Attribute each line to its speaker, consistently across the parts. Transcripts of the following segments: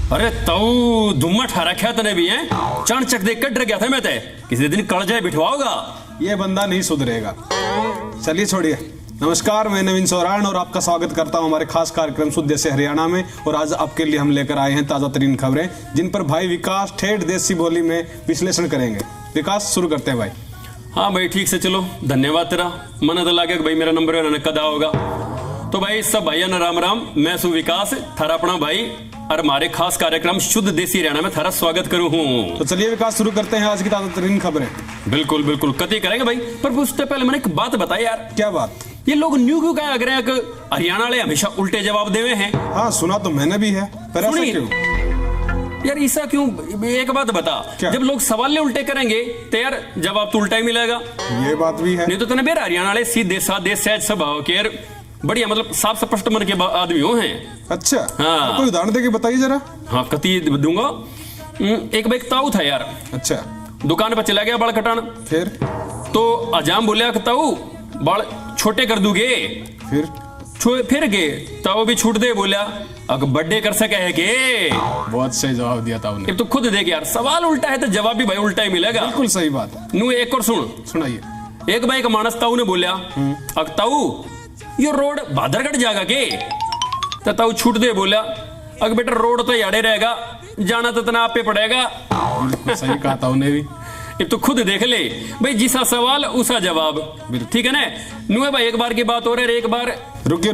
Speaker 1: अरे तो धुम्मा ठा रखा तने भी है, चण चक देख कर डर गया था मैं ते किसी दिन कल जाए बिठवाओगा।
Speaker 2: ये बंदा नहीं सुधरेगा। चलिए छोड़िए। नमस्कार, मैं नवीन सौरान और आपका स्वागत करता हूं हमारे खास कार्यक्रम शुद्ध देसी हरियाणा में। और आज आपके लिए हम लेकर आए हैं ताजा तरीन खबरें जिन पर भाई विकास ठेठ देसी बोली में विश्लेषण करेंगे। विकास, शुरू करते हैं भाई।
Speaker 1: हाँ भाई, ठीक से चलो, धन्यवाद तेरा। मन तो लगे भाई मेरा नंबर कदा होगा। तो भाई सब भाइयों ने राम राम, मैं सु विकास थारा अपना भाई और हमारे खास कार्यक्रम शुद्ध देसी हरियाणा में थारा स्वागत करूं हूं।
Speaker 2: तो चलिए विकास, शुरू करते हैं आज की ताजा तरीन खबरें।
Speaker 1: बिल्कुल बिल्कुल, कति करेंगे भाई, पर उससे पहले मैंने एक बात बताई यार।
Speaker 2: क्या बात?
Speaker 1: ये लोग न्यू क्यों कहा अगर हरियाणा वाले हमेशा उल्टे जवाब देवे हैं।
Speaker 2: हाँ, सुना तो मैंने भी है, पर ऐसा क्यों
Speaker 1: यार? ऐसा क्यों? एक बात बता, जब लोग सवाल उल्टे करेंगे तो यार जवाब तो उल्टा ही मिलेगा।
Speaker 2: ये बात भी है।
Speaker 1: नहीं तो तने बेर हरियाणा वाले सीधे साधे सहज स्वभाव के यार बढ़िया, मतलब साफ स्पष्ट मन के आदमी हो हैं।
Speaker 2: अच्छा,
Speaker 1: हाँ।
Speaker 2: तो कोई उदाहरण देके बताइए जरा।
Speaker 1: हाँ, कति दूंगा। एक बार ताऊ था यार।
Speaker 2: अच्छा।
Speaker 1: दुकान पर चला गया बाल कटान।
Speaker 2: फिर
Speaker 1: तो अजाम बोलिया कि ताऊ बाल छोटे कर दूंगे। फिर के ताऊ भी छूट दे, बोलिया अगर बर्थडे कर सके है के।
Speaker 2: बहुत सही जवाब दिया था उन्हें।
Speaker 1: तो खुद देख यार, सवाल उल्टा है तो जवाब भी भाई उल्टा ही मिलेगा।
Speaker 2: बिल्कुल सही बात है।
Speaker 1: नू एक और
Speaker 2: सुनाइए।
Speaker 1: एक भाई का मानस ताऊ ने बोलिया, अग ताऊ ये रोड भादरगढ़ जाएगा के? तो ताऊ छूट दे, बोलिया अगर बेटा रोड तो याडे रहेगा, जाना तो तना आप पे पड़ेगा।
Speaker 2: सही कहा था उन्हें भी।
Speaker 1: अब तो खुद देख ले भाई, जिसा सवाल उसा जवाब। ठीक है ना? नुए भाई एक बार की बात हो रही है, एक बार
Speaker 2: रुके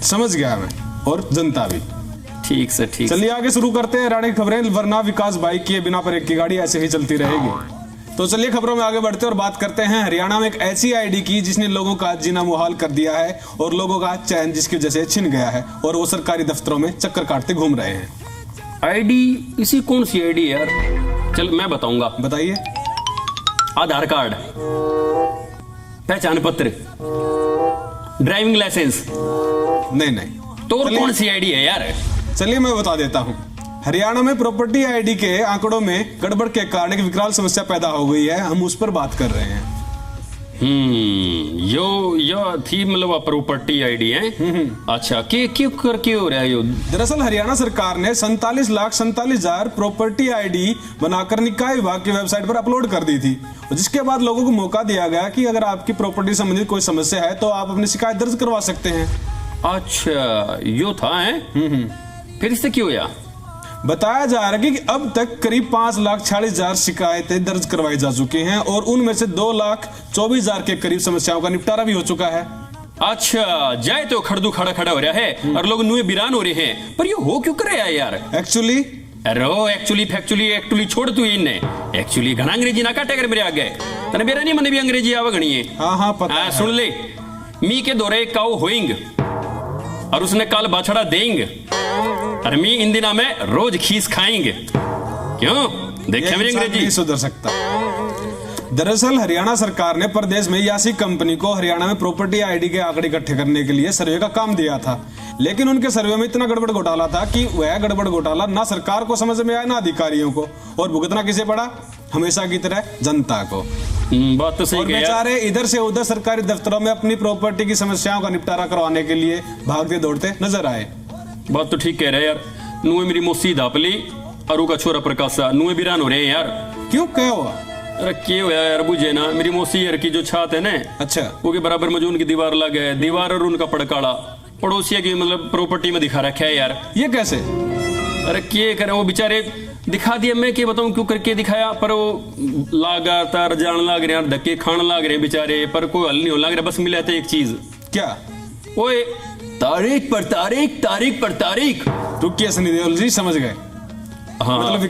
Speaker 2: समझ गया मैं, और जनता भी।
Speaker 1: ठीक से ठीक।
Speaker 2: चलिए आगे शुरू करते हैं हरियाणा की खबरें, वरना विकास बाइक किए बिना पर एक की गाड़ी ऐसे ही चलती रहेगी। तो चलिए खबरों में आगे बढ़ते हैं और बात करते हैं हरियाणा में एक ऐसी आईडी की जिसने लोगों का जीना मुहाल कर दिया है और लोगों का चैन जिसकी वजह से छिन गया है और वो सरकारी दफ्तरों में चक्कर काटते घूम रहे हैं।
Speaker 1: आईडी इसी कौन सी आईडी यार? चल मैं बताऊंगा।
Speaker 2: बताइए।
Speaker 1: आधार कार्ड, पहचान पत्र, ड्राइविंग लाइसेंस।
Speaker 2: नहीं
Speaker 1: तो और कौन सी आईडी है यार? चलिए
Speaker 2: मैं बता देता हूँ। हरियाणा में प्रॉपर्टी आईडी के आंकड़ों में गड़बड़ के कारण एक विकराल समस्या पैदा हो गई है, हम उस पर बात कर रहे हैं।
Speaker 1: यो थी मतलब प्रॉपर्टी आईडी है। अच्छा, क्यों हो रहा है यो?
Speaker 2: दरअसल हरियाणा सरकार ने 47,47,000 प्रॉपर्टी आईडी बनाकर निकाय विभाग की वेबसाइट पर अपलोड कर दी थी, जिसके बाद लोगों को मौका दिया गया कि अगर आपकी प्रॉपर्टी संबंधित कोई समस्या है तो आप अपनी शिकायत दर्ज करवा सकते हैं।
Speaker 1: अच्छा, यो था है। फिर इससे क्यों हुआ?
Speaker 2: बताया जा रहा है कि अब तक करीब 5,46,000 शिकायतें दर्ज करवाई जा चुकी हैं और उनमें से 2,24,000 के करीब समस्याओं का निपटारा भी हो चुका है।
Speaker 1: अच्छा, जाए तो खड़दू खड़ा हो रहा है और लोग नुए बिरान हो रहे हैं, पर ये हो क्यों करे यार? एक्चुअली छोड़ तू इन्हें। एक्चुअली घना अंग्रेजी ना काटे कर मेरे आगे, तने मेरा नहीं मन भी अंग्रेजी आवा घनी है।
Speaker 2: हाँ पता है।
Speaker 1: सुन ले, मी के दौरे काऊ होइंग और उसने काल बाछड़ा देंगे और मी इन दिना में रोज खीस खाएंगे। क्यों? देखिए मेरी अंग्रेजी
Speaker 2: नहीं सुधर सकता। दरअसल हरियाणा सरकार ने प्रदेश में यासी कंपनी को हरियाणा में प्रॉपर्टी आईडी के आंकड़े इकट्ठे करने के लिए सर्वे का काम दिया था, लेकिन उनके सर्वे में इतना गड़बड़ घोटाला था कि वह गड़बड़ घोटाला ना सरकार को समझ में आया ना अधिकारियों को, और भुगतना किसे पड़ा? हमेशा की तरह जनता को।
Speaker 1: बात तो सही है।
Speaker 2: बेचारे इधर से उधर सरकारी दफ्तरों में अपनी प्रॉपर्टी की समस्याओं का निपटारा करवाने के लिए भागते दौड़ते नजर आए।
Speaker 1: बात तो ठीक कह रहे यार। नुए मेरी मोसी दापली और का छोरा प्रकाशा नुए बिरान हो रहे हैं यार।
Speaker 2: क्यों, क्या हुआ?
Speaker 1: अरे क्यों यार, बुझे ना, मेरी मोसी यार की जो छात है ना,
Speaker 2: अच्छा,
Speaker 1: वो के बराबर में जो उनकी दीवार लगे है, दीवार और उनका पड़काड़ा पड़ोसिया की मतलब प्रॉपर्टी में दिखा रखा है यार।
Speaker 2: ये कैसे?
Speaker 1: अरे क्या करे, वो बेचारे दिखा दिया, मैं क्या बताऊं क्यों करके दिखाया, पर वो लगातार जान लग रहे हैं, धक्के खान लग रहे हैं बेचारे, पर कोई हल नहीं हो लग रहा। बस मिला था एक चीज।
Speaker 2: क्या?
Speaker 1: ओए तारीख पर तारीख।
Speaker 2: रुकिए सनी देओल जी, समझ गए।
Speaker 1: हाँ।
Speaker 2: मतलब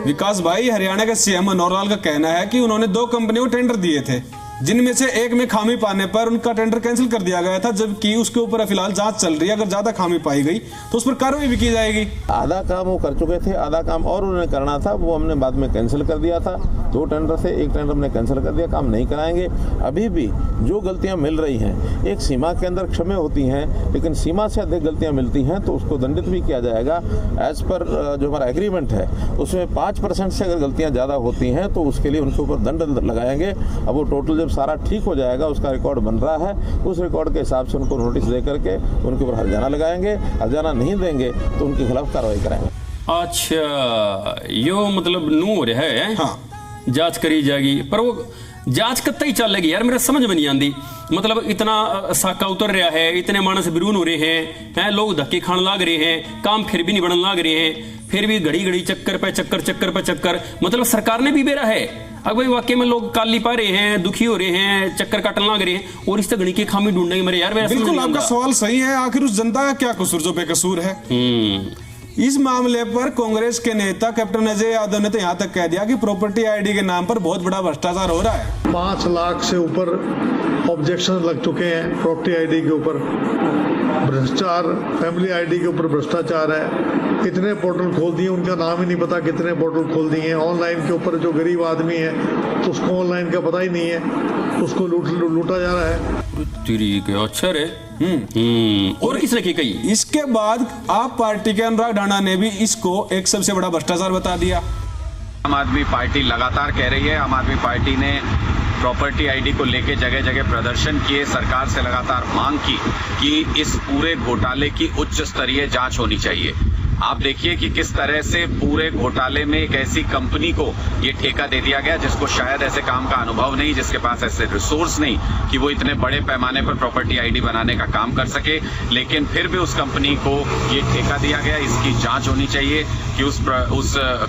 Speaker 2: विकास भाई हरियाणा के सीएम मनोहर लाल का कहना है कि उन्होंने 2 कंपनियों को टेंडर दिए थे, जिनमें से एक में खामी पाने पर उनका टेंडर कैंसिल कर दिया गया था, जबकि उसके ऊपर फिलहाल जांच चल रही है। अगर ज्यादा खामी पाई गई तो उस पर कार्रवाई भी की जाएगी।
Speaker 3: आधा काम वो कर चुके थे, आधा काम और उन्होंने करना था, वो हमने बाद में कैंसिल कर दिया था। 2 टेंडर से 1 टेंडर हमने कैंसिल कर दिया, काम नहीं कराएंगे। अभी भी जो गलतियां मिल रही हैं एक सीमा के अंदर क्षम्य होती हैं, लेकिन सीमा से अधिक गलतियां मिलती हैं तो उसको दंडित भी किया जाएगा। एज पर जो हमारा एग्रीमेंट है उसमें 5% से अगर गलतियां ज़्यादा होती हैं तो उसके लिए उनके ऊपर दंड लगाएंगे। अब वो टोटल जब जब सारा ठीक हो जाएगा, उसका रिकॉर्ड बन रहा है, उस रिकॉर्ड के हिसाब से उनको नोटिस दे करके उनके ऊपर हर्जाना लगाएंगे। हर्जाना नहीं देंगे तो उनके खिलाफ कार्रवाई कराएंगे।
Speaker 1: अच्छा, यो मतलब नू हो रहा है।
Speaker 2: हाँ,
Speaker 1: जांच करी जाएगी, पर वो जांच कत्ता ही चलेगी यार, मेरे समझ में नहीं आती। मतलब इतना साका उतर रहा है, इतने मानस बिरून हो रहे हैं, लोग धक्के खान लाग रहे हैं, काम फिर भी नहीं बनने लाग रहे हैं, फिर भी घड़ी घड़ी चक्कर पे चक्कर। मतलब सरकार ने भी बेरा है। अब भाई वाकई में लोग काली पा रहे हैं, दुखी हो रहे हैं, चक्कर काटने लग रहे हैं, और इस गणी की खामी ढूंढने मेरे यार।
Speaker 2: बिल्कुल आपका सवाल सही है। आखिर उस जनता का क्या कसूर जो बेकसूर है? इस मामले पर कांग्रेस के नेता कैप्टन अजय यादव ने तो यहाँ तक कह दिया कि प्रॉपर्टी आईडी के नाम पर बहुत बड़ा भ्रष्टाचार हो रहा है।
Speaker 4: 5 लाख से ऊपर ऑब्जेक्शन लग चुके हैं प्रॉपर्टी आईडी के ऊपर। भ्रष्टाचार, फैमिली आईडी के ऊपर भ्रष्टाचार है। इतने पोर्टल खोल दिए, उनका नाम ही नहीं पता कितने पोर्टल खोल दिए। ऑनलाइन के ऊपर जो गरीब आदमी है तो उसको ऑनलाइन का पता ही नहीं है, उसको लूटा जा रहा है।
Speaker 1: अच्छा रे। और किसने की कही?
Speaker 2: इसके बाद आप पार्टी के अनुराग ठाकुर ने भी इसको एक सबसे बड़ा भ्रष्टाचार बता दिया।
Speaker 5: आम आदमी पार्टी लगातार कह रही है, आम आदमी पार्टी ने प्रॉपर्टी आईडी को लेके जगह जगह प्रदर्शन किए, सरकार से लगातार मांग की कि इस पूरे घोटाले की उच्च स्तरीय जांच होनी चाहिए। आप देखिए कि किस तरह से पूरे घोटाले में एक ऐसी कंपनी को ये ठेका दे दिया गया जिसको शायद ऐसे काम का अनुभव नहीं, जिसके पास ऐसे रिसोर्स नहीं कि वो इतने बड़े पैमाने पर प्रॉपर्टी आईडी बनाने का काम कर सके, लेकिन फिर भी उस कंपनी को ये ठेका दिया गया। इसकी जांच होनी चाहिए कि उस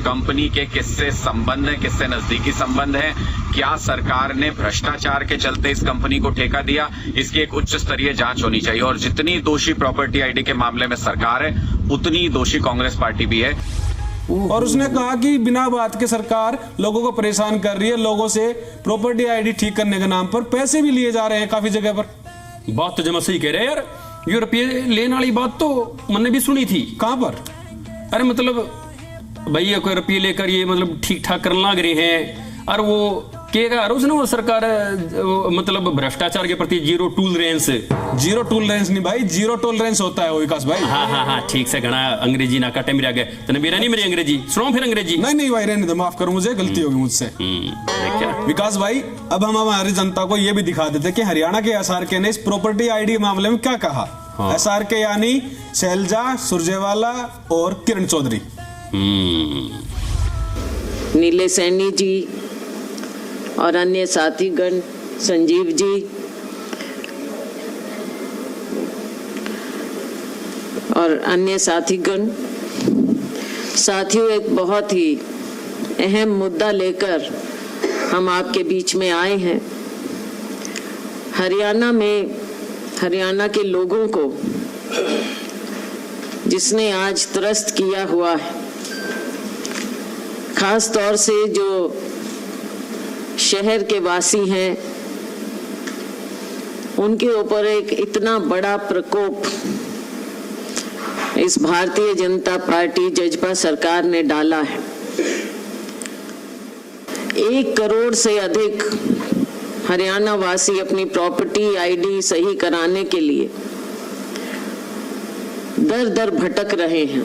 Speaker 5: कंपनी के किससे संबंध है, किससे नजदीकी संबंध है, क्या सरकार ने भ्रष्टाचार के चलते इस कंपनी को ठेका दिया, इसकी एक उच्च स्तरीय जांच होनी चाहिए। और जितनी दोषी प्रॉपर्टी आईडी के मामले में सरकार है, उतनी दोषी कांग्रेस पार्टी भी है।
Speaker 2: और उसने कहा कि बिना बात के सरकार लोगों को परेशान कर रही है, लोगों से प्रॉपर्टी आईडी ठीक करने के नाम पर पैसे भी लिए जा रहे हैं काफी जगह पर।
Speaker 1: बात तो जमा सही कह रहे हैं यार। ये रुपये लेने वाली बात तो मैंने भी सुनी थी।
Speaker 2: कहां पर?
Speaker 1: अरे मतलब भैया कोई रुपये लेकर ये मतलब ठीक ठाक करने लग रहे हैं, और वो क्या उसने वो सरकार मतलब भ्रष्टाचार के प्रति जीरो टॉलरेंस नहीं भाई, जीरो टॉलरेंस होता है वो विकास भाई। हाँ ठीक से घना अंग्रेजी ना काटे मेरे आगे, तने बेरा नहीं मेरी अंग्रेजी सुनो फिर अंग्रेजी।
Speaker 2: नहीं भाई रहने दो, माफ करो मुझे, गलती होगी मुझसे। विकास भाई अब हम हमारी जनता को ये भी दिखा देते कि हरियाणा के SRK ने इस प्रॉपर्टी आईडी मामले में क्या कहा। SRK यानी शैलजा सुरजेवाला और किरण चौधरी।
Speaker 6: नीले सैनी जी और अन्य साथीगण, संजीव जी और अन्य साथीगण, साथियों एक बहुत ही अहम मुद्दा लेकर हम आपके बीच में आए हैं। हरियाणा में हरियाणा के लोगों को जिसने आज त्रस्त किया हुआ है, खास तौर से जो शहर के वासी हैं, उनके ऊपर एक इतना बड़ा प्रकोप इस भारतीय जनता पार्टी जजपा सरकार ने डाला है। 1 करोड़ से अधिक हरियाणा वासी अपनी प्रॉपर्टी आईडी सही कराने के लिए दर दर भटक रहे हैं,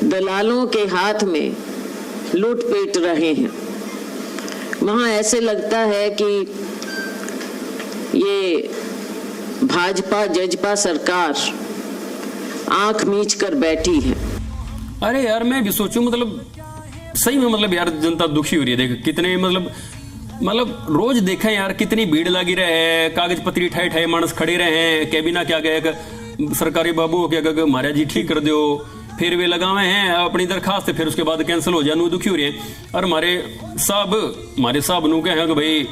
Speaker 6: दलालों के हाथ में लूट-पेट रहे हैं। वहां ऐसे लगता है कि ये भाजपा जजपा सरकार आंख मीच कर बैठी है।
Speaker 1: अरे यार मैं भी सोचूं, मतलब सही में मतलब यार जनता दुखी हो रही है। देख कितने मतलब रोज देखें यार कितनी भीड़ लगी रहे, कागज पत्री ठाए ठाए मानस खड़े रहे हैं, कैबिना क्या गए सरकारी बाबू क्या गए महाराज जी ठीक कर दो, फिर वे लगावे हैं अपनी दरखास्त, फिर उसके बाद कैंसिल हो जाए, दुखी हो रही है। और हमारे साहब नू कहे कि भाई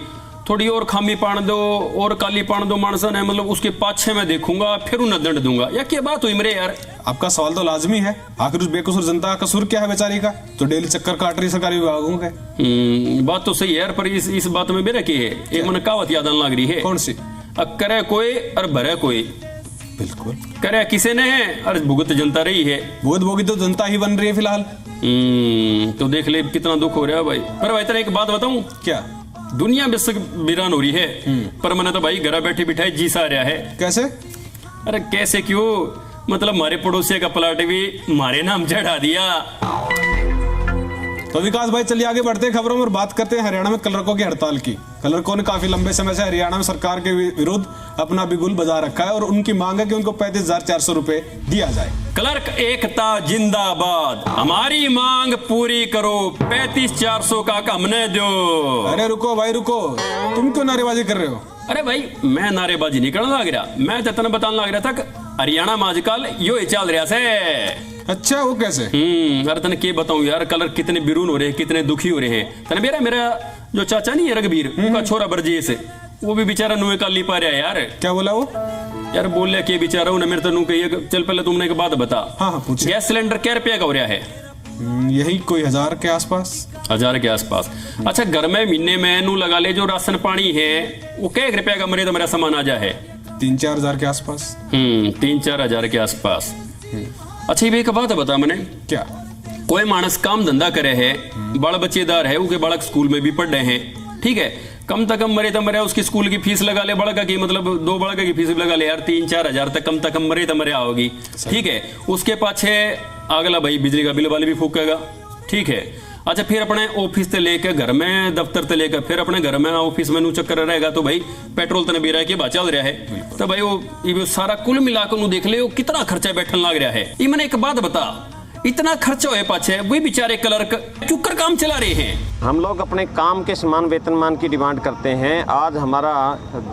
Speaker 1: थोड़ी और खामी पान दो और काली पान दो मानसा ने, मतलब उसके पाछे मैं देखूंगा फिर उन्हें दंड दूंगा। या क्या बात हुई मेरे यार?
Speaker 2: आपका सवाल तो लाजमी है, आखिर उस बेकसूर जनता का कसूर क्या है बेचारी का, तो डेली चक्कर काट रही सरकारी विभागों के।
Speaker 1: बात तो सही है यार, पर इस बात में मेरा की है, एक मन कहावत याद आने लग रही है।
Speaker 2: कौन सी?
Speaker 1: करे कोई और भरे कोई।
Speaker 2: बिल्कुल
Speaker 1: करे किसी ने है और भुगत जनता रही है।
Speaker 2: भोगी तो जनता ही बन रही है फिलहाल।
Speaker 1: तो देख ले कितना दुख हो रहा है भाई। पर भाई तेरा एक बात बताऊं
Speaker 2: क्या?
Speaker 1: दुनिया बेशक वीरान हो रही है, पर मैंने तो भाई घर बैठे बिठाए जी सा रहा है।
Speaker 2: कैसे?
Speaker 1: अरे कैसे क्यों, मतलब हमारे पड़ोसी का प्लाट भी हमारे नाम चढ़ा दिया।
Speaker 2: तो विकास भाई चलिए आगे बढ़ते हैं खबरों में और बात करते हैं हरियाणा में क्लर्कों की हड़ताल की। क्लर्कों ने काफी लंबे समय से हरियाणा में सरकार के विरुद्ध अपना बिगुल बजा रखा है और उनकी मांग है कि उनको 35,400 रुपए दिया जाए।
Speaker 1: क्लर्क एकता जिंदाबाद, हमारी मांग पूरी करो, 35,400 का हमने दो।
Speaker 2: अरे रुको भाई रुको, तुम क्यों नारेबाजी कर रहे हो?
Speaker 1: अरे भाई मैं नारेबाजी नहीं करने लग रहा, मैं तो तने बताने लग रहा था हरियाणा में आजकल यो ही चल रहा से।
Speaker 2: अच्छा वो कैसे?
Speaker 1: अरे तने के बताऊं यार, कलर कितने बिरून हो रहे हैं, कितने दुखी हो रहे हैं। तने मेरा जो चाचा नहीं है रघबीर, उनका छोरा बरजेश, वो भी बेचारा नुए का ली पा रहा है यार।
Speaker 2: क्या बोला वो?
Speaker 1: यार बोल लिया कि बेचारा उन्हें मेरे तनु कही, चल पहले तुमने एक बात बता।
Speaker 2: हाँ पूछ।
Speaker 1: गैस सिलेंडर क्या रुपया का हो रहा है?
Speaker 2: यही कोई 1000 के आसपास।
Speaker 1: 1000 के आसपास। अच्छा घर में महीने में नू लगा ले जो राशन पानी है वो क्या रुपया का मरे तो मेरा सामान आ जाए?
Speaker 2: 3-4 हजार के आसपास।
Speaker 1: 3-4 हजार के आसपास। अच्छा ये एक बात बता मैंने,
Speaker 2: क्या
Speaker 1: कोई मानस काम धंधा करे है, बाल बच्चेदार है, उनके बालक स्कूल में भी पढ़ रहे हैं, ठीक है, कम से कम मरे तो मरे उसकी स्कूल की फीस लगा ले, बड़का की मतलब 2 बड़का की फीस लगा ले यार, 3-4 हजार तक कम मरे तो मरे आओगी, ठीक है। उसके पाछे अगला भाई बिजली का बिल वाले भी फूकेगा, ठीक है। अच्छा फिर अपने ऑफिस से लेकर घर में, दफ्तर से लेकर फिर अपने घर में ऑफिस में नू चक्कर रहेगा तो भाई पेट्रोल तने भी रहा है चल रहा है, तो भाई वो सारा कुल मिलाकर नू देख ले वो कितना खर्चा बैठन लग रहा है। ये मैंने एक बात बता, इतना खर्चा हुए पाछे वही बेचारे क्लर्क चुकर काम चला रहे हैं।
Speaker 7: हम लोग अपने काम के समान वेतनमान की डिमांड करते हैं। आज हमारा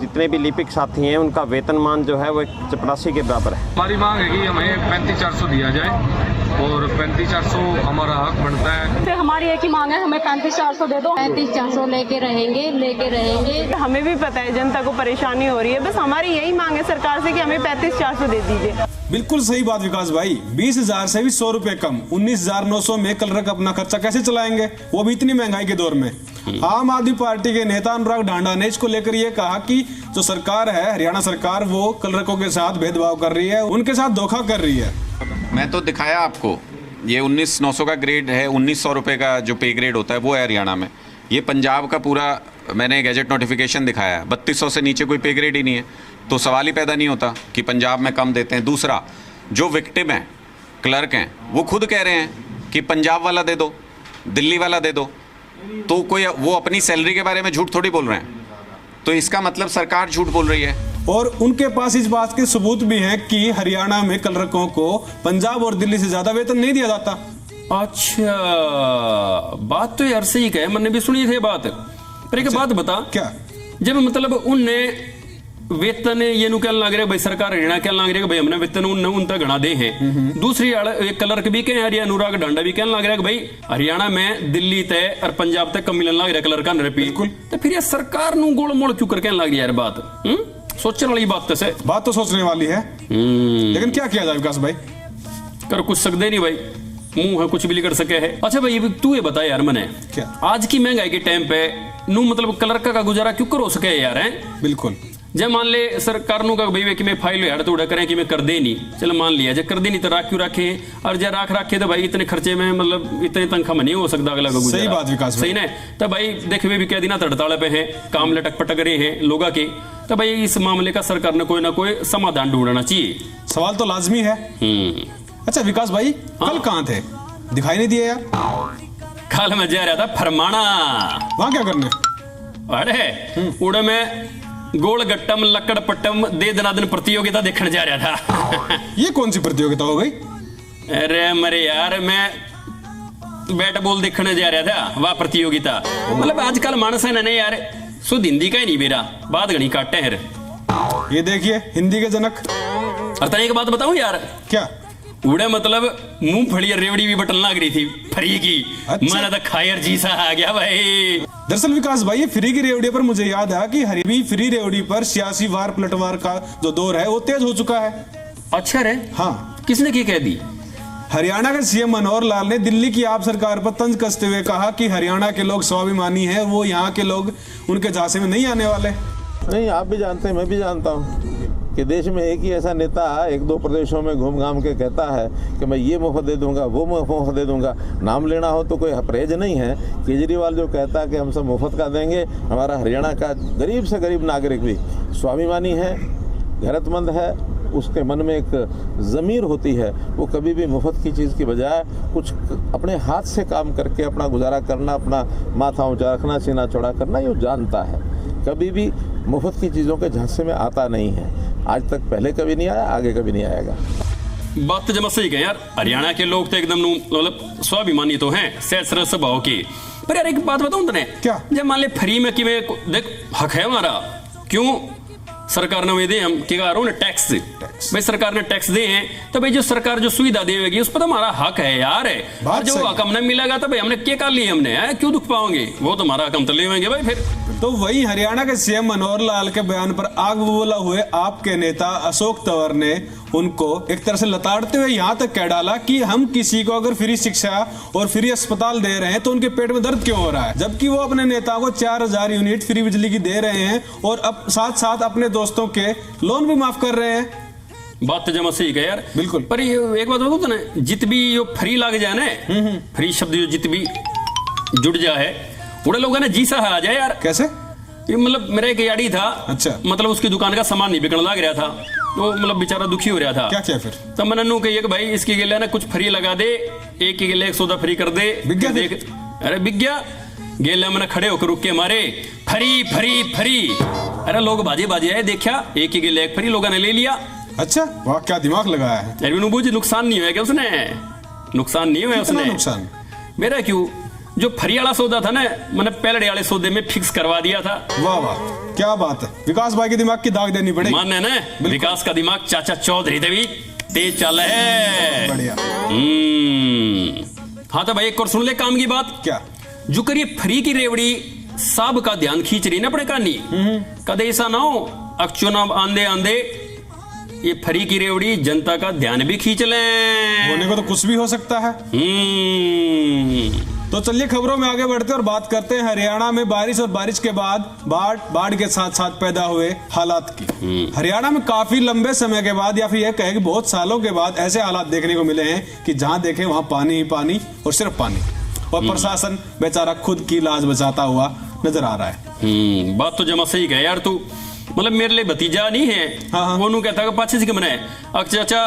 Speaker 7: जितने भी लिपिक साथी हैं उनका वेतनमान जो है वो चपरासी के बराबर है।
Speaker 8: हमारी मांग है कि हमें 35,400 दिया जाए और 35,400 हमारा हक बनता है।
Speaker 9: हमारी एक ही मांग है, हमें 35,400 दे दो। 35,400 लेके रहेंगे।
Speaker 10: हमें भी पता है जनता को परेशानी हो रही है, बस हमारी यही मांग है सरकार से कि हमें 35,400 दे दीजिए।
Speaker 2: बिल्कुल सही बात विकास भाई, 20,000 से भी 100 रुपए कम 19,900 में क्लर्क अपना खर्चा कैसे चलाएंगे, वो भी इतनी महंगाई के दौर में। आम आदमी पार्टी के नेता अनुराग ढांडा ने इसको लेकर ये कहा कि जो सरकार है हरियाणा सरकार वो क्लर्कों के साथ भेदभाव कर रही है, उनके साथ धोखा कर रही है।
Speaker 5: मैं तो दिखाया आपको, ये 19,900 का ग्रेड है, 1,900 रुपये का जो पे ग्रेड होता है वो है हरियाणा में। ये पंजाब का पूरा मैंने गैजेट नोटिफिकेशन दिखाया, 3200 से नीचे कोई पे ग्रेड ही नहीं है, तो सवाल ही पैदा नहीं होता कि पंजाब में कम देते हैं। दूसरा, जो विक्टिम है क्लर्क हैं वो खुद कह रहे हैं कि पंजाब वाला दे दो, दिल्ली वाला दे दो, तो कोई वो अपनी सैलरी के बारे में झूठ थोड़ी बोल रहे हैं, तो इसका मतलब सरकार झूठ बोल रही है।
Speaker 2: और उनके पास इस बात के सबूत भी हैं कि हरियाणा में क्लर्कों को पंजाब और दिल्ली से ज्यादा वेतन नहीं दिया जाता।
Speaker 1: अच्छा बात तो यार सही कहे, मैंने भी सुनी थी बात, पर एक बात बता,
Speaker 2: क्या
Speaker 1: जब मतलब उनने वेतन ये नु क्या लग रहा है भाई, सरकार हरियाणा क्या लग रहा है भाई हमने वेतन उन तक घना दे हैं। दूसरी क्लर्क भी कहे यार, अनुराग ढांडा भी कहने लग रहा है भाई हरियाणा में दिल्ली तय और पंजाब तक कम मिलने लग रहा है क्लर्क का, बिल्कुल। तो फिर ये सरकार नु गोल मोड़ क्यों करके लग रही है यार बात? सोचने वाली बात तो
Speaker 2: सोचने वाली है, लेकिन क्या किया जाए विकास भाई?
Speaker 1: कर कुछ सकते नहीं भाई, मुंह है कुछ भी कर सके है। अच्छा भाई तू ये बता यार मैंने,
Speaker 2: क्या
Speaker 1: आज की महंगाई के टाइम पे नू मतलब क्लर्क का गुजारा क्यों करो सके यार? है
Speaker 2: बिल्कुल।
Speaker 1: जब मान ले सरकार नु का भाई कि मैं फाइल यार तो उड़ा करें कि मैं कर दे नहीं, चल मान लिया जब कर दे नहीं तो राख क्यों रखे, और जब राख रखे तो भाई इतने खर्चे में मतलब इतने तनख्वाह में नहीं हो सकता अगला का गुजारा।
Speaker 2: सही बात विकास
Speaker 1: सही ना? तो भाई देख भी कह दिन हड़ताल पे हैं, काम लटक पटक रहे हैं लोगों के, तो भाई इस मामले का सरकार ने कोई ना कोई समाधान ढूंढना चाहिए।
Speaker 2: सवाल तो लाजमी है। अच्छा विकास भाई कल कहाँ थे, दिखाई नहीं दिए यार?
Speaker 1: कल मैं जा रहा था फरमाना।
Speaker 2: वहां क्या करने?
Speaker 1: अरे उड़े में गोल गट्टम लकड़ पट्टम दे दनादन प्रतियोगिता देखने जा रहा था।
Speaker 2: ये कौन सी प्रतियोगिता हो गई?
Speaker 1: अरे मरे यार मैं बैट बॉल देखने जा रहा था, वाह प्रतियोगिता। मतलब आजकल मानस है ना यार, शुद्ध हिंदी का ही नहीं बेरा, बात घनी काटे हैं।
Speaker 2: ये देखिए हिंदी के जनक।
Speaker 1: अरे एक बात बताऊं यार,
Speaker 2: क्या?
Speaker 1: उड़े मतलब मूंगफली रेवड़ी भी बटन लग रही थी फ्री की।
Speaker 2: अच्छा।
Speaker 1: मैंने तो खायर जी सा आ गया भाई।
Speaker 2: दरअसल विकास भाई ये फ्री की रेवड़ी पर मुझे याद है कि हरियाणा फ्री रेवड़ी पर सियासी वार पलटवार का जो दौर है वो तेज हो चुका है।
Speaker 1: अच्छा रे?
Speaker 2: हाँ।
Speaker 1: किसने की कह दी?
Speaker 2: हरियाणा के सीएम मनोहर लाल ने दिल्ली की आप सरकार पर तंज कसते हुए कहा कि हरियाणा के लोग स्वाभिमानी हैं, वो यहाँ के लोग उनके झांसे में नहीं आने वाले।
Speaker 3: नहीं, आप भी जानते हैं, मैं भी जानता हूँ कि देश में एक ही ऐसा नेता 1-2 प्रदेशों में घूम घाम के कहता है कि मैं ये मुफ्त दे दूंगा, वो मुफ्त दे दूंगा। नाम लेना हो तो कोई परहेज नहीं है। केजरीवाल जो कहता है कि हम सब मुफ्त का देंगे, हमारा हरियाणा का गरीब से गरीब नागरिक भी स्वाभिमानी है, गैरतमंद है, उसके मन में एक ज़मीर होती है, वो कभी भी मुफ्त की चीज़ की बजाय कुछ अपने हाथ से काम करके अपना गुजारा करना, अपना माथा ऊंचा रखना, सीना चौड़ा करना, ये जानता है। कभी भी मुफ्त की चीज़ों के झांसे में आता नहीं है, आज तक पहले कभी नहीं आया, आगे कभी नहीं आएगा।
Speaker 1: बात तो जमा सही कहे यार, हरियाणा के लोग तो एकदम मतलब स्वाभिमानी तो हैं, सहज सरल स्वभाव के। पर यार एक बात बताऊं तने,
Speaker 2: क्या?
Speaker 1: जब मान ले फ्री में कि देख हक है हमारा, क्यों सरकार ने दे हम क्या कह टैक्स भाई सरकार ने टैक्स दे हैं तो भाई जो सरकार जो सुविधा देगी उस पर तो हमारा हक है यार है। और जो हक हमने मिलेगा तो भाई हमने क्या कर लिया, हमने क्यों दुख पाओगे, वो तो हमारा हक हम तो लेंगे भाई। फिर
Speaker 2: तो वही हरियाणा के सीएम मनोहर लाल के बयान पर आग बबूला हुए आपके नेता अशोक तंवर ने उनको एक तरह से लताड़ते हुए यहाँ तक कह डाला कि हम किसी को अगर फ्री शिक्षा और फ्री अस्पताल दे रहे हैं तो उनके पेट में दर्द क्यों हो रहा है, जबकि वो अपने नेता को 4000 यूनिट फ्री बिजली की दे रहे हैं और अब साथ साथ अपने दोस्तों के लोन भी माफ कर रहे हैं।
Speaker 1: बात तो जमा सही है यार,
Speaker 2: बिल्कुल।
Speaker 1: पर ये एक बात बताओ ना, जित भी यो फ्री लग जाए ना, फ्री शब्द जो जित भी जुड़ जाए उड़े लोगों ने जी सा आ जाए यार।
Speaker 2: कैसे?
Speaker 1: ये मतलब मेरा एक यारी था,
Speaker 2: अच्छा,
Speaker 1: मतलब उसकी दुकान का सामान नहीं बिकने लग रहा था, तो मतलब बेचारा दुखी हो रहा था।
Speaker 2: क्या किया फिर?
Speaker 1: तब मैंने नू कही कि भाई इसके लिए ना कुछ फ्री लगा दे, एक के लिए 1 सौदा फ्री कर दे।
Speaker 2: बिक गया?
Speaker 1: देख अरे बिक गया, गेला मैंने खड़े होकर रुक के मारे फ्री फ्री फ्री। अरे लोग बाजे बाजे आए, देखा एक के लिए 1 फ्री लोगों ने ले लिया।
Speaker 2: अच्छा, वाह क्या दिमाग लगाया है।
Speaker 1: अरे बुझ नुकसान नहीं हुआ क्या उसने, नुकसान नहीं हुआ उसने।
Speaker 2: नुकसान
Speaker 1: मेरा क्यों, जो फ्री वाला सौदा था ना मैंने पहले वाले सौदे में फिक्स करवा दिया था।
Speaker 2: वाह वाह क्या बात है, विकास भाई के दिमाग की दाग देनी पड़ेगी।
Speaker 1: मानने ना, विकास का दिमाग चाचा चौधरी देवी तेज चल है।
Speaker 2: बढ़िया।
Speaker 1: हाँ तो भाई एक और सुन ले काम की बात।
Speaker 2: क्या?
Speaker 1: जो करिए फ्री की रेवड़ी सब का ध्यान खींच रही ना अपने कहानी, कदे ऐसा ना हो अब चुनाव आंदे आंदे ये फ्री की रेवड़ी जनता का ध्यान भी खींच ले।
Speaker 2: होने को तो कुछ भी हो सकता है। तो चलिए खबरों में आगे बढ़ते और बात करते हैं हरियाणा में बारिश और बारिश के बाद बाढ़ के साथ साथ पैदा हुए हालात की। हरियाणा में काफी लंबे समय के बाद या फिर यह कहे कि बहुत सालों के बाद ऐसे हालात देखने को मिले हैं कि जहां देखे वहां पानी ही पानी और सिर्फ पानी, और प्रशासन बेचारा खुद की लाज बचाता हुआ नजर आ रहा है।
Speaker 1: बात तो जमा सही कहे यार तू, मतलब मेरे लिए भतीजा नहीं है।
Speaker 2: हाँ।
Speaker 1: वो नू कहता पाछे से कि मने चाचा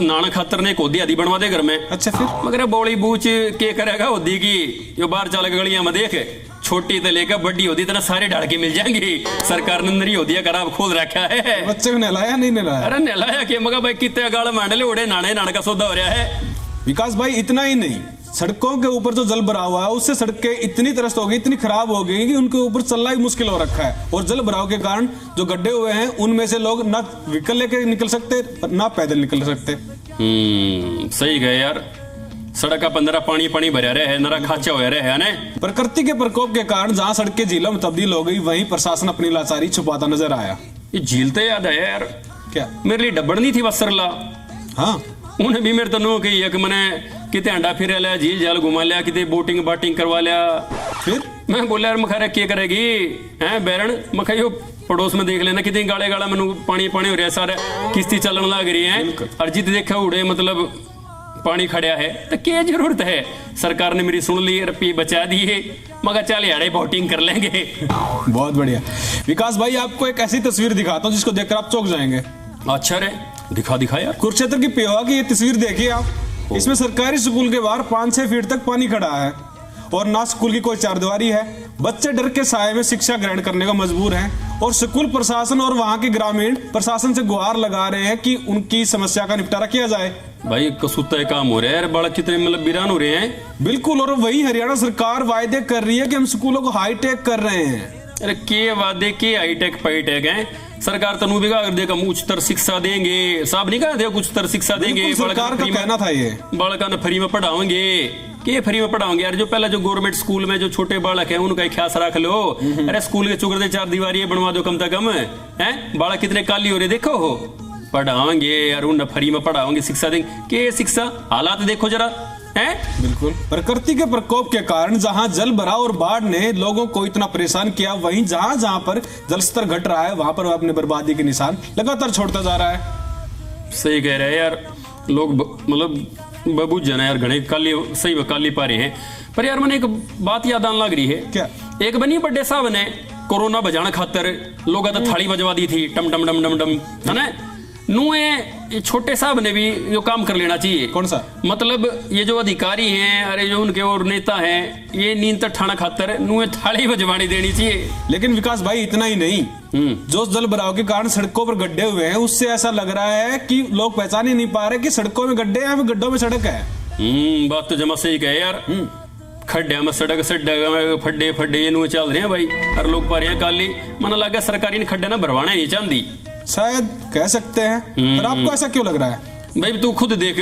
Speaker 1: नाना खातर ने कोदी आदि बनवा दे घर में।
Speaker 2: अच्छा फिर?
Speaker 1: मगर बोली बूच के करेगा होदी की, यो बाहर चल गलियां में देख छोटी तो लेकर बड़ी होती इतना सारे ढाड़के मिल जाएंगे। सरकार ने नरी होदिया खराब खोल रखा है।
Speaker 2: बच्चे को नहलाया नहीं नहलाया?
Speaker 1: अरे नहलाया के मगर भाई कितने गाल मांडले उड़े नाने का सौदा हो रहा है।
Speaker 2: विकास भाई इतना ही नहीं, सड़कों के ऊपर जो जल भरा हुआ है उससे सड़कें इतनी त्रस्त हो गई, इतनी खराब हो गई कि उनके ऊपर चलना ही मुश्किल हो रखा है। और जल भराव के कारण जो गड्ढे हुए हैं उनमें से लोग ना व्हीकल लेके निकल सकते ना पैदल निकल सकते।
Speaker 1: सही गए यार, सड़क का 15 पानी पानी भरा रहे है, नरा खाचा हो रहा है ना।
Speaker 2: प्रकृति के प्रकोप के कारण जहाँ सड़कें झीलों में तब्दील हो गई वहीं प्रशासन अपनी लाचारी छुपाता नजर आया।
Speaker 1: ये झील तो याद आया यार,
Speaker 2: क्या?
Speaker 1: मेरे लिए डब्बड़ नहीं थी बसरला।
Speaker 2: हाँ,
Speaker 1: उन्हें भी मेरे तो नो कही है कि मैंने किते अंडा फिर लिया, झील झाल घुमा लिया, किते बोटिंग बाटिंग करवा लिया।
Speaker 2: फिर मैं
Speaker 1: बोला यार मखा क्या करेगी हैं बैरण, मखा यो पड़ोस में देख लेना कितने गाड़े गाड़ा मनु पानी पानी हो रहा है, सारे किस्ती चलन लग रही है। और जित देखा उड़े मतलब पानी खड़ा है तो क्या जरूरत है, सरकार ने मेरी सुन ली, रुपये बचा दिए, मगर चल यार बोटिंग कर लेंगे।
Speaker 2: बहुत बढ़िया। विकास भाई आपको एक ऐसी तस्वीर दिखाता हूँ जिसको देखकर आप चौंक जाएंगे।
Speaker 1: अच्छा रे, दिखा यार।
Speaker 2: कुरुक्षेत्र की पेवा की ये तस्वीर देखिए आप। इसमें सरकारी स्कूल के बाहर 5-6 फीट तक पानी खड़ा है और ना स्कूल की कोई चारदीवारी है। बच्चे डर के साए में शिक्षा ग्रहण करने को मजबूर हैं और स्कूल प्रशासन और वहाँ के ग्रामीण प्रशासन से गुहार लगा रहे हैं कि उनकी समस्या का निपटारा किया जाए।
Speaker 1: भाई कसूता काम हो रहा है, बालक कितने मतलब वीरान हो रहे हैं।
Speaker 2: बिल्कुल, और वही हरियाणा सरकार वायदे कर रही है कि हम स्कूलों को हाईटेक कर रहे हैं।
Speaker 1: अरे के वादे के हाईटेक पाईटेक हैं, सरकार तनु बिगा देगा उच्चतर शिक्षा देंगे, साहब नहीं कहा देखो उच्चतर शिक्षा देंगे,
Speaker 2: सरकार का कहना था ये
Speaker 1: बालका ने फ्री में पढ़ाओगे, के फ्री में पढ़ाओगे यार। जो पहले जो गवर्नमेंट स्कूल में जो छोटे बालक है उनका ख्यास रख लो। अरे स्कूल के चुगरदे 4 दीवारी बनवा दो कम से कम, है बालक कितने काली हो रहे देखो हो, पढ़ाओगे यार उन फ्री में पढ़ाओगे, शिक्षा देंगे। के शिक्षा हालात देखो जरा है।
Speaker 2: बिल्कुल, प्रकृति के प्रकोप के कारण जहां जल भराव और बाढ़ ने लोगों को इतना परेशान किया, वहीं जहां जहां पर जल स्तर घट रहा है वहां पर वह अपने बर्बादी के निशान लगातार छोड़ता जा रहा है।
Speaker 1: सही कह रहे हैं यार लोग, मतलब बबू जना यार घने काली सही में काली पा रहे हैं। पर यार मैंने एक बात याद आने लग रही है।
Speaker 2: क्या?
Speaker 1: एक बनी बड़े साहब ने कोरोना बजाने खातर लोग तो थाली बजवा दी थी, टम टम डम डम डम, है ना। ये छोटे साहब ने भी जो काम कर लेना चाहिए।
Speaker 2: कौन सा?
Speaker 1: मतलब ये जो अधिकारी हैं, अरे जो उनके और नेता हैं, ये नींद ठाणा खातर नुए थाली बजवानी देनी चाहिए।
Speaker 2: लेकिन विकास भाई इतना ही नहीं, जो जल भराव के कारण सड़कों पर गड्ढे हुए हैं, उससे ऐसा लग रहा है कि लोग पहचान ही नहीं पा रहे कि सड़कों में गड्ढे हैं, गड्ढों में सड़क है।
Speaker 1: बात तो जमा सही कहे यार। खड्डे में सड़क में फड्डे फड्डे ये चल रहे हैं भाई, हर लोग पा रहे हैं काली। मन लगा सरकारी ने खड्डे ना भरवाना नहीं चाहती,
Speaker 2: शायद कह सकते हैं। पर आपको ऐसा क्यों लग रहा है
Speaker 1: भाई? तू खुद देख,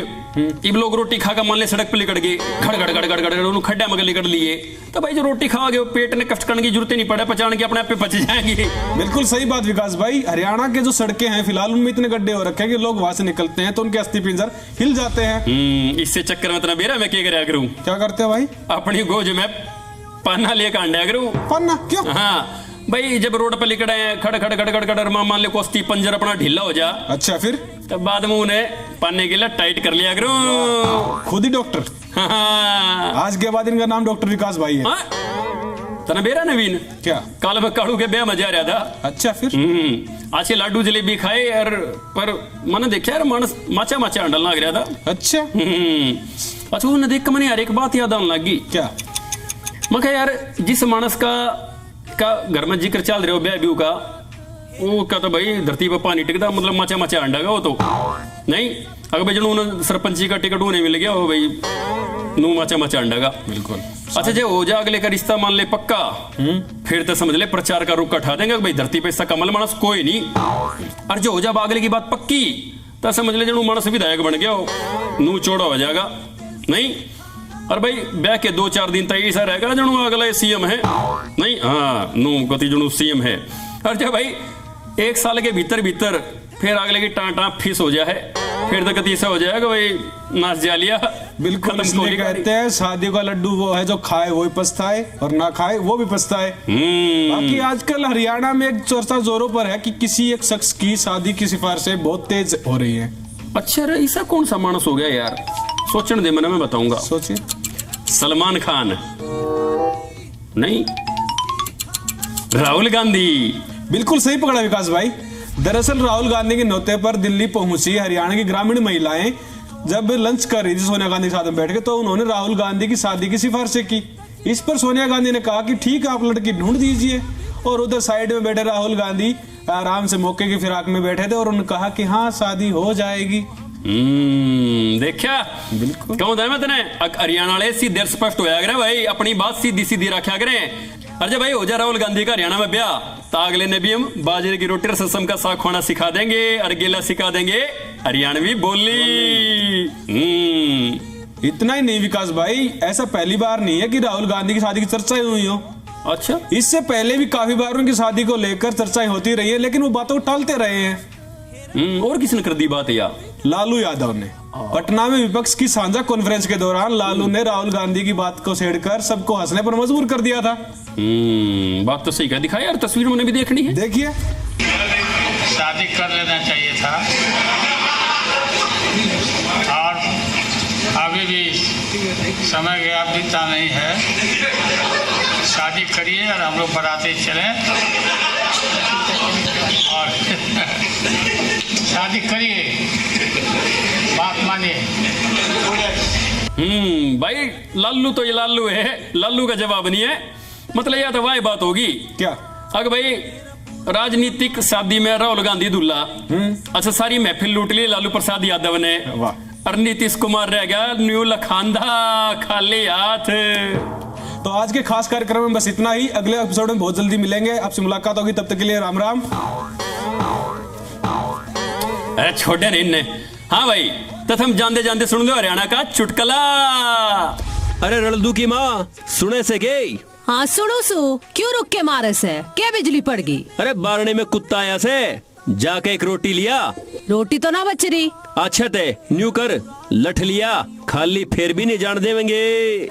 Speaker 1: इब लोग रोटी खाकर मान ले सड़क पे लिकड़ गए, खड़ खड़ खड़ खड़ खड़ खड्डा में लिकड़ लिए, तो भाई जो रोटी खाओगे वो पेट ने कष्ट करने की जरूरत नहीं पड़े, पचाने के अपने आप पे पच जाएंगे।
Speaker 2: बिल्कुल सही बात विकास भाई। हरियाणा के जो सड़कें हैं फिलहाल उनमें इतने गड्ढे हो रखे हैं कि लोग वहां से निकलते हैं तो उनके अस्थि पिंजर हिल जाते हैं।
Speaker 1: इससे चक्कर में इतना बेरा मैं क्या कराया करूं?
Speaker 2: क्या करते हैं भाई?
Speaker 1: अपनी गोज में पन्ना ले कांडा करूं।
Speaker 2: पन्ना क्यों?
Speaker 1: हाँ भाई, जब रोड पे लिकड़े हैं खड़ खड़ खड़ खड़ खड़ मान ले कोस्ती पंजर अपना ढीला हो जा,
Speaker 2: अच्छा फिर
Speaker 1: तब बाद में उन्हें पाने के लिए टाइट कर लिया करूं।
Speaker 2: खुद ही डॉक्टर?
Speaker 1: हाँ।
Speaker 2: आज के बाद इनका नाम डॉक्टर विकास भाई है।
Speaker 1: तना बेरा नवीन
Speaker 2: क्या?
Speaker 1: काल में काड़ू के ब्याह में जा रहा था।
Speaker 2: अच्छा फिर?
Speaker 1: आज लाडू जलेबी खाए और पर मैंने देखा यार मानस माचा माचा अंडल लग रहा था।
Speaker 2: अच्छा।
Speaker 1: अच्छा वो देख के मैंने यार एक बात याद आने लगी।
Speaker 2: क्या?
Speaker 1: मैं कहा यार जिस मानस का घर में जिक्र चल रहे हो ब्याह ब्यू का, वो क्या तो भाई धरती पर पानी टिकता, मतलब माचा माचा अंडा का वो तो नहीं। अगर भाई जो सरपंची का टिकट नहीं मिल गया वो भाई नू माचा माचा अंडा का।
Speaker 2: बिल्कुल।
Speaker 1: अच्छा जो हो जा अगले का रिश्ता मान ले पक्का, फिर तो समझ ले प्रचार का रुख उठा देंगे भाई धरती पे इसका कमल मानस कोई नहीं। और जो हो जा अगले की बात पक्की तो समझ ले जो मानस विधायक बन गया हो, नू चौड़ा हो जाएगा नहीं। और भाई ब्याह के 2-4 दिन तक ऐसा रहेगा जो अगला सीएम है नहीं। हाँ नू गति जो सीएम है। और जब भाई 1 साल के भीतर भीतर फिर अगले की टाँटा फीस हो जाए, फिर तो कति ऐसा हो जाएगा भाई नाच जा लिया।
Speaker 2: बिल्कुल इसलिए कहते हैं शादी का लड्डू वो है जो खाए वो भी पछताए और ना खाए वो भी पछताए। बाकी आजकल हरियाणा में एक चर्चा जोरों पर है कि किसी एक शख्स की शादी की सिफारिशें बहुत तेज हो रही है।
Speaker 1: अच्छा ऐसा कौन सा मानस हो गया यार? सोचने दे, मैं बताऊंगा।
Speaker 2: सोचिए।
Speaker 1: सलमान खान नहीं, राहुल गांधी।
Speaker 2: बिल्कुल सही पकड़ा विकास भाई। दरअसल राहुल गांधी के न्योते पर दिल्ली पहुंची हरियाणा की ग्रामीण महिलाएं जब लंच कर रही थी सोनिया गांधी के साथ में बैठ के, तो उन्होंने राहुल गांधी की शादी की सिफारिशें की। इस पर सोनिया गांधी ने कहा कि ठीक है आप लड़की ढूंढ दीजिए, और उधर साइड में बैठे राहुल गांधी आराम से मौके की फिराक में बैठे थे और उन्होंने कहा कि हाँ शादी हो जाएगी।
Speaker 1: देखा?
Speaker 2: बिल्कुल
Speaker 1: क्यों मैं तेने हरियाणा वाले सीधे स्पष्ट होया करे भाई, अपनी बात सीधी सीधी रखा करें। अरे भाई हो जा राहुल गांधी का हरियाणा में ब्याह तो अगले ने भी हम बाजरे की रोटी और ससम का साग खाना सिखा देंगे और गेला सिखा देंगे हरियाणवी बोली।
Speaker 2: इतना ही नहीं विकास भाई, ऐसा पहली बार नहीं है कि राहुल गांधी की शादी की चर्चाएं हुई हो।
Speaker 1: अच्छा,
Speaker 2: इससे पहले भी काफी बार उनकी शादी को लेकर चर्चाएं होती रही है, लेकिन वो बातों को टालते रहे हैं।
Speaker 1: और किसने कर दी बात यार?
Speaker 2: लालू यादव ने पटना में विपक्ष की साझा कॉन्फ्रेंस के दौरान लालू ने राहुल गांधी की बात को छेड़कर सबको हंसने पर मजबूर कर दिया था।
Speaker 1: बात तो सही कह दिखाया यार, तस्वीर मैंने भी देखनी है।
Speaker 2: देखिए।
Speaker 11: शादी कर लेना चाहिए था और अभी भी समय गया बीता नहीं है। शादी करिए और हम लोग बराती चलें और शादी करिए, बात मानिए।
Speaker 1: भाई लालू तो ये लालू है, लालू का जवाब नहीं है। मतलब यह तो वही बात होगी
Speaker 2: क्या?
Speaker 1: अगर भाई राजनीतिक शादी में राहुल गांधी दूल्हा, अच्छा सारी महफिल लूट ली लालू प्रसाद यादव ने, और नीतीश कुमार रह गया न्यू लखांदा खाली हाथ।
Speaker 2: तो आज के खास कार्यक्रम में बस इतना ही। अगले एपिसोड में बहुत जल्दी मिलेंगे, आपसे मुलाकात होगी, तब तक के लिए राम राम।
Speaker 1: अरे छोटे नहीं इनने। हाँ भाई तो हम जानते जानते सुन लो हरियाणा का चुटकला।
Speaker 12: अरे रड़दू की माँ सुने से गई?
Speaker 13: हाँ सुनो सु, क्यों रुक के मारे से? क्या बिजली पड़ गई?
Speaker 12: अरे बारने में कुत्ता आया से, जाके एक रोटी लिया।
Speaker 13: रोटी तो ना बच रही।
Speaker 12: अच्छा ते न्यू कर लठ लिया, खाली फिर भी नहीं जान देवेंगे।